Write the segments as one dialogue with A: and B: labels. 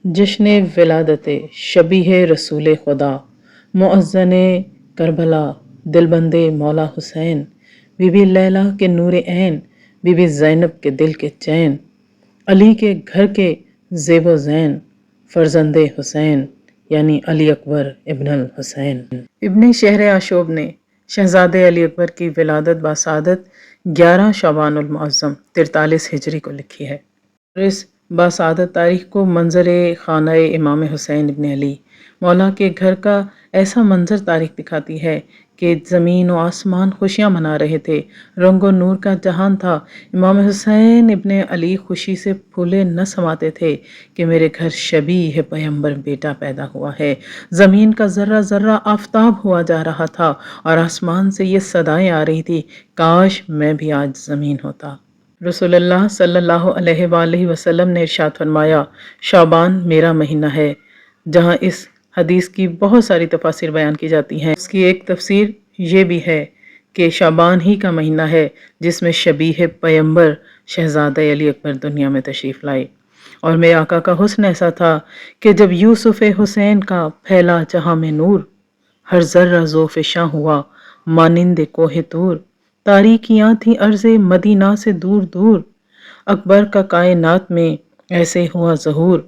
A: جشن ولادت شبیہ رسول خدا، مؤذن کربلا، دلبند مولا حسین، بی بی لیلی کے نور عین، بی بی زینب کے دل کے چین، علی کے گھر کے زیب و زین، فرزند حسین یعنی علی اکبر ابن الحسین۔ ابن شہر آشوب نے شہزادے علی اکبر کی ولادت باسعادت 11 شعبان المعظم 43 ہجری کو لکھی ہے، اور اس باسعادت تاریخ کو منظر خانہ امام حسین ابن علی مولا کے گھر کا ایسا منظر تاریخ دکھاتی ہے کہ زمین و آسمان خوشیاں منا رہے تھے، رنگ و نور کا جہان تھا۔ امام حسین ابن علی خوشی سے پھولے نہ سماتے تھے کہ میرے گھر شبیہ پیمبر بیٹا پیدا ہوا ہے۔ زمین کا ذرہ ذرہ آفتاب ہوا جا رہا تھا اور آسمان سے یہ صدائیں آ رہی تھی، کاش میں بھی آج زمین ہوتا۔ رسول اللہ صلی اللہ علیہ وآلہ وسلم نے ارشاد فرمایا، شعبان میرا مہینہ ہے۔ جہاں اس حدیث کی بہت ساری تفاسیر بیان کی جاتی ہیں، اس کی ایک تفسیر یہ بھی ہے کہ شعبان ہی کا مہینہ ہے جس میں شبیہ پیمبر شہزادہ علی اکبر دنیا میں تشریف لائے، اور میرے آقا کا حسن ایسا تھا کہ جب یوسف حسین کا پھیلا جہاں میں نور، ہر ذرہ ذوفشاں ہوا مانند کوہ طور، تاریکیاں تھیں عرض مدینہ سے دور دور، اکبر کا کائنات میں ایسے ہوا ظہور،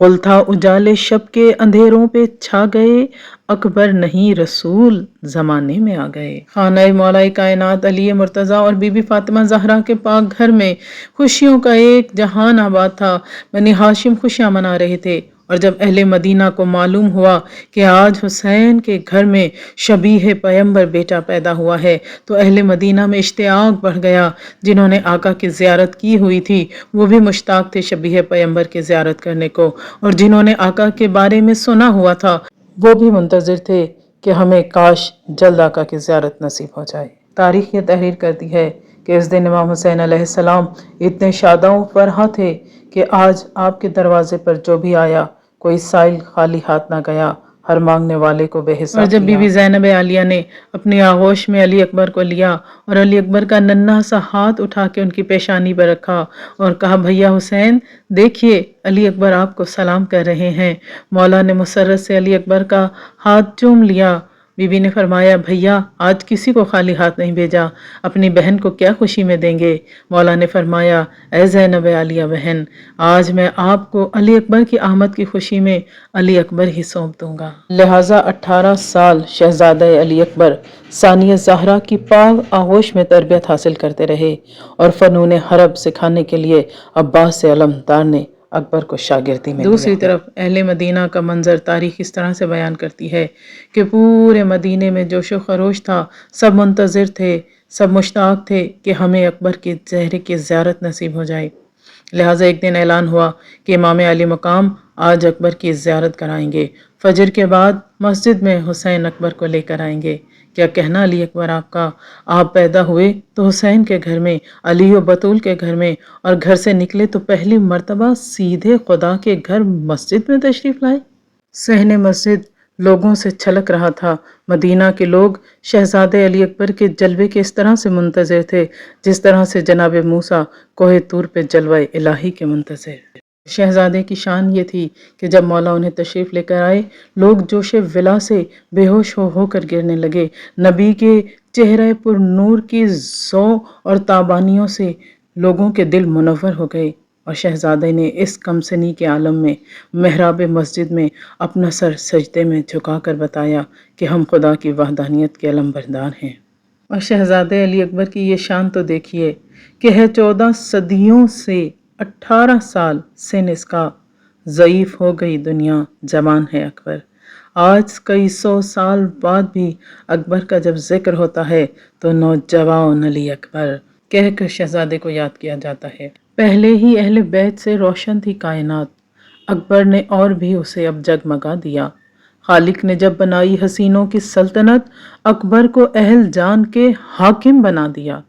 A: غل تھا اجالے شب کے اندھیروں پہ چھا گئے، اکبر نہیں رسول زمانے میں آ گئے۔ خانہ مولا کائنات علی مرتضیٰ اور بی بی فاطمہ زہرا کے پاک گھر میں خوشیوں کا ایک جہان آباد تھا۔ بنی ہاشم خوشیاں منا رہے تھے، اور جب اہل مدینہ کو معلوم ہوا کہ آج حسین کے گھر میں شبیہ پیمبر بیٹا پیدا ہوا ہے تو اہل مدینہ میں اشتیاق بڑھ گیا۔ جنہوں نے آقا کی زیارت کی ہوئی تھی وہ بھی مشتاق تھے شبیہ پیمبر کی زیارت کرنے کو، اور جنہوں نے آقا کے بارے میں سنا ہوا تھا وہ بھی منتظر تھے کہ ہمیں کاش جلد آقا کی زیارت نصیب ہو جائے۔ تاریخ یہ تحریر کرتی ہے کہ اس دن امام حسین علیہ السلام اتنے شاداں و فرحاں تھے کہ آج آپ کے دروازے پر جو بھی آیا کوئی سائل خالی ہاتھ نہ گیا، ہر مانگنے والے کو بے حساب۔ اور جب بی بی زینب عالیہ نے اپنی آغوش میں علی اکبر کو لیا اور علی اکبر کا ننھا سا ہاتھ اٹھا کے ان کی پیشانی پر رکھا اور کہا، بھیا حسین دیکھیے علی اکبر آپ کو سلام کر رہے ہیں، مولا نے مسرت سے علی اکبر کا ہاتھ چوم لیا۔ بی بی نے فرمایا، بھیا آج کسی کو خالی ہاتھ نہیں بھیجا، اپنی بہن کو کیا خوشی میں دیں گے؟ مولا نے فرمایا، اے زینب عالیہ بہن، آج میں آپ کو علی اکبر کی آمد کی خوشی میں علی اکبر ہی سونپ دوں گا۔ لہٰذا 18 سال شہزادہ علی اکبر ثانیہ زہرا کی پاک آغوش میں تربیت حاصل کرتے رہے، اور فنون حرب سکھانے کے لیے عباس علمدار نے اکبر کو شاگردی میں لیا۔ دوسری طرف اہل مدینہ کا منظر تاریخ اس طرح سے بیان کرتی ہے کہ پورے مدینے میں جوش و خروش تھا، سب منتظر تھے، سب مشتاق تھے کہ ہمیں اکبر کے چہرے کی زیارت نصیب ہو جائے۔ لہٰذا ایک دن اعلان ہوا کہ امام علی مقام آج اکبر کی زیارت کرائیں گے، فجر کے بعد مسجد میں حسین اکبر کو لے کر آئیں گے۔ کیا کہنا علی اکبر آپ کا، آپ پیدا ہوئے تو حسین کے گھر میں، علی و بطول کے گھر میں، اور گھر سے نکلے تو پہلی مرتبہ سیدھے خدا کے گھر مسجد میں تشریف لائے۔ صحن مسجد لوگوں سے چھلک رہا تھا۔ مدینہ کے لوگ شہزادے علی اکبر کے جلوے کے اس طرح سے منتظر تھے جس طرح سے جناب موسیٰ کوہ طور پہ جلوہ الہی کے منتظر۔ شہزادے کی شان یہ تھی کہ جب مولا انہیں تشریف لے کر آئے، لوگ جوش ولا سے بے ہوش ہو کر گرنے لگے۔ نبی کے چہرہ پر نور کی ضوء اور تابانیوں سے لوگوں کے دل منور ہو گئے، اور شہزادے نے اس کم سنی کے عالم میں محراب مسجد میں اپنا سر سجدے میں جھکا کر بتایا کہ ہم خدا کی وحدانیت کے علم بردار ہیں۔ اور شہزادے علی اکبر کی یہ شان تو دیکھیے کہ ہے 14 صدیوں سے 18 سال سن اس کا، ضعیف ہو گئی دنیا جوان ہے اکبر۔ آج کئی 100 سال بعد بھی اکبر کا جب ذکر ہوتا ہے تو نوجوان علی اکبر کہہ کر شہزادے کو یاد کیا جاتا ہے۔ پہلے ہی اہل بیت سے روشن تھی کائنات، اکبر نے اور بھی اسے اب جگمگا دیا۔ خالق نے جب بنائی حسینوں کی سلطنت، اکبر کو اہل جان کے حاکم بنا دیا۔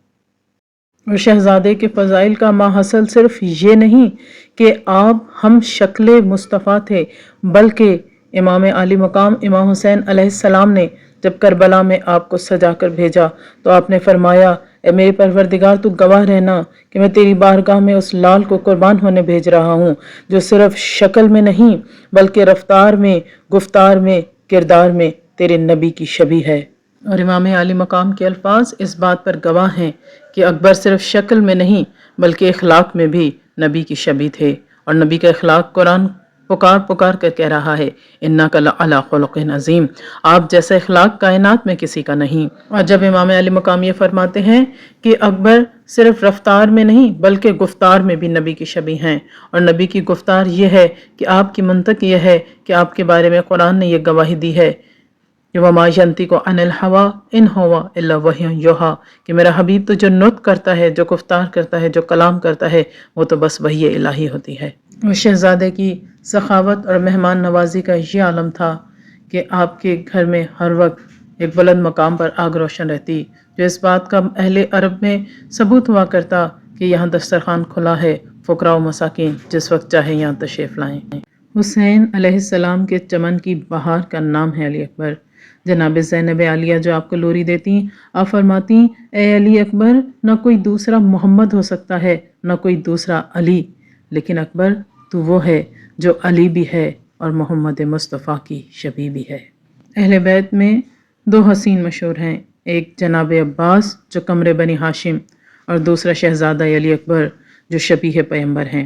A: اور شہزادے کے فضائل کا ماحصل صرف یہ نہیں کہ آپ ہم شکل مصطفیٰ تھے، بلکہ امام علی مقام امام حسین علیہ السلام نے جب کربلا میں آپ کو سجا کر بھیجا تو آپ نے فرمایا، اے میرے پروردگار تو گواہ رہنا کہ میں تیری بارگاہ میں اس لال کو قربان ہونے بھیج رہا ہوں جو صرف شکل میں نہیں بلکہ رفتار میں، گفتار میں، کردار میں تیرے نبی کی شبیہ ہے۔ اور امام عالی مقام کے الفاظ اس بات پر گواہ ہیں کہ اکبر صرف شکل میں نہیں بلکہ اخلاق میں بھی نبی کی شبیہ تھے، اور نبی کا اخلاق قرآن پکار پکار کر کہہ رہا ہے اِنَّکَ لَعَلَىٰ خُلُقٍ عَظِیمٍ، آپ جیسا اخلاق کائنات میں کسی کا نہیں۔ اور جب امام علی مقام یہ فرماتے ہیں کہ اکبر صرف رفتار میں نہیں بلکہ گفتار میں بھی نبی کی شبیہ ہیں، اور نبی کی گفتار یہ ہے کہ آپ کی منطق یہ ہے کہ آپ کے بارے میں قرآن نے یہ گواہی دی ہے کہ وَمَا يَنطِقُ عَنِ الْهَوَىٰ إِنْ هُوَ إِلَّا وَحْيٌ يُوحَىٰ، کہ میرا حبیب تو جو نطق کرتا ہے، جو گفتار کرتا ہے، جو کلام کرتا ہے، وہ تو بس وحی الہی ہوتی ہے۔ وہ شہزادے کی سخاوت اور مہمان نوازی کا یہ عالم تھا کہ آپ کے گھر میں ہر وقت ایک بلند مقام پر آگ روشن رہتی، جو اس بات کا اہل عرب میں ثبوت ہوا کرتا کہ یہاں دسترخوان کھلا ہے، فقراء و مساکین جس وقت چاہے یہاں تشریف لائیں۔ حسین علیہ السلام کے چمن کی بہار کا نام ہے علی اکبر۔ جناب زینب عالیہ جو آپ کو لوری دیتی، آپ فرماتی اے علی اکبر، نہ کوئی دوسرا محمد ہو سکتا ہے نہ کوئی دوسرا علی، لیکن اکبر تو وہ ہے جو علی بھی ہے اور محمد مصطفیٰ کی شبیہ بھی ہے۔ اہل بیت میں دو حسین مشہور ہیں، ایک جناب عباس جو قمر بنی ہاشم، اور دوسرا شہزادہ علی اکبر جو شبیہ پیغمبر ہیں۔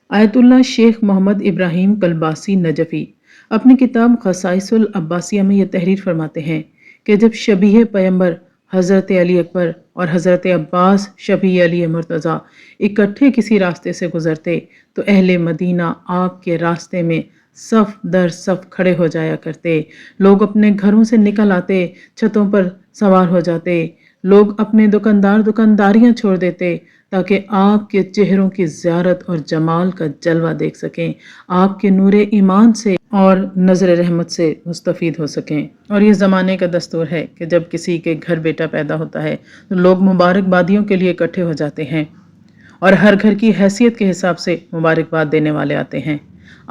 A: آیت اللہ شیخ محمد ابراہیم کلباسی نجفی اپنی کتاب خصائص العباسیہ میں یہ تحریر فرماتے ہیں کہ جب شبیہ پیغمبر حضرت علی اکبر اور حضرت عباس شبیہ علی مرتضیٰ اکٹھے کسی راستے سے گزرتے تو اہل مدینہ آپ کے راستے میں صف در صف کھڑے ہو جایا کرتے، لوگ اپنے گھروں سے نکل آتے، چھتوں پر سوار ہو جاتے، لوگ اپنے دکانداریاں چھوڑ دیتے تاکہ آپ کے چہروں کی زیارت اور جمال کا جلوہ دیکھ سکیں، آپ کے نور ایمان سے اور نظر رحمت سے مستفید ہو سکیں۔ اور یہ زمانے کا دستور ہے کہ جب کسی کے گھر بیٹا پیدا ہوتا ہے تو لوگ مبارکبادیوں کے لیے اکٹھے ہو جاتے ہیں، اور ہر گھر کی حیثیت کے حساب سے مبارکباد دینے والے آتے ہیں۔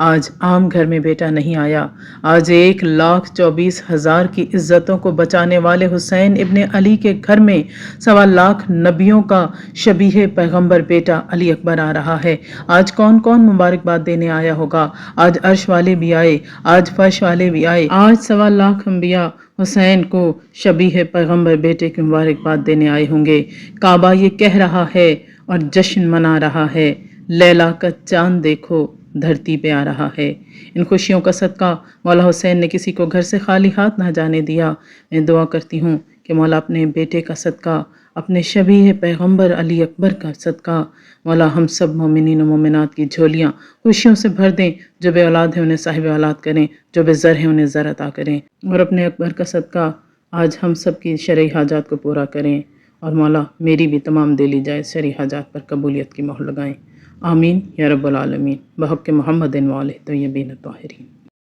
A: آج عام گھر میں بیٹا نہیں آیا، آج 1,24,000 کی عزتوں کو بچانے والے حسین ابن علی کے گھر میں 1.25 نبیوں کا شبیہ پیغمبر بیٹا علی اکبر آ رہا ہے۔ آج کون کون مبارکباد دینے آیا ہوگا؟ آج عرش والے بھی آئے، آج فرش والے بھی آئے، آج 1.25 انبیاء حسین کو شبیہ پیغمبر بیٹے کی مبارکباد دینے آئے ہوں گے۔ کعبہ یہ کہہ رہا ہے اور جشن منا رہا ہے، لیلا کا چاند دیکھو دھرتی پہ آ رہا ہے۔ ان خوشیوں کا صدقہ مولا حسین نے کسی کو گھر سے خالی ہاتھ نہ جانے دیا۔ میں دعا کرتی ہوں کہ مولا اپنے بیٹے کا صدقہ، اپنے شبیہ پیغمبر علی اکبر کا صدقہ، مولا ہم سب مومنین و مومنات کی جھولیاں خوشیوں سے بھر دیں، جو بے اولاد ہیں انہیں صاحب اولاد کریں، جو بے زر ہیں انہیں زر عطا کریں، اور اپنے اکبر کا صدقہ آج ہم سب کی شرعی حاجات کو پورا کریں، اور مولا میری بھی تمام دلی جائز شرعی حاجات پر قبولیت کی مہر لگائیں۔ آمین یا رب العالمین، بحق محمد و آلہ طیبین الطاہرین۔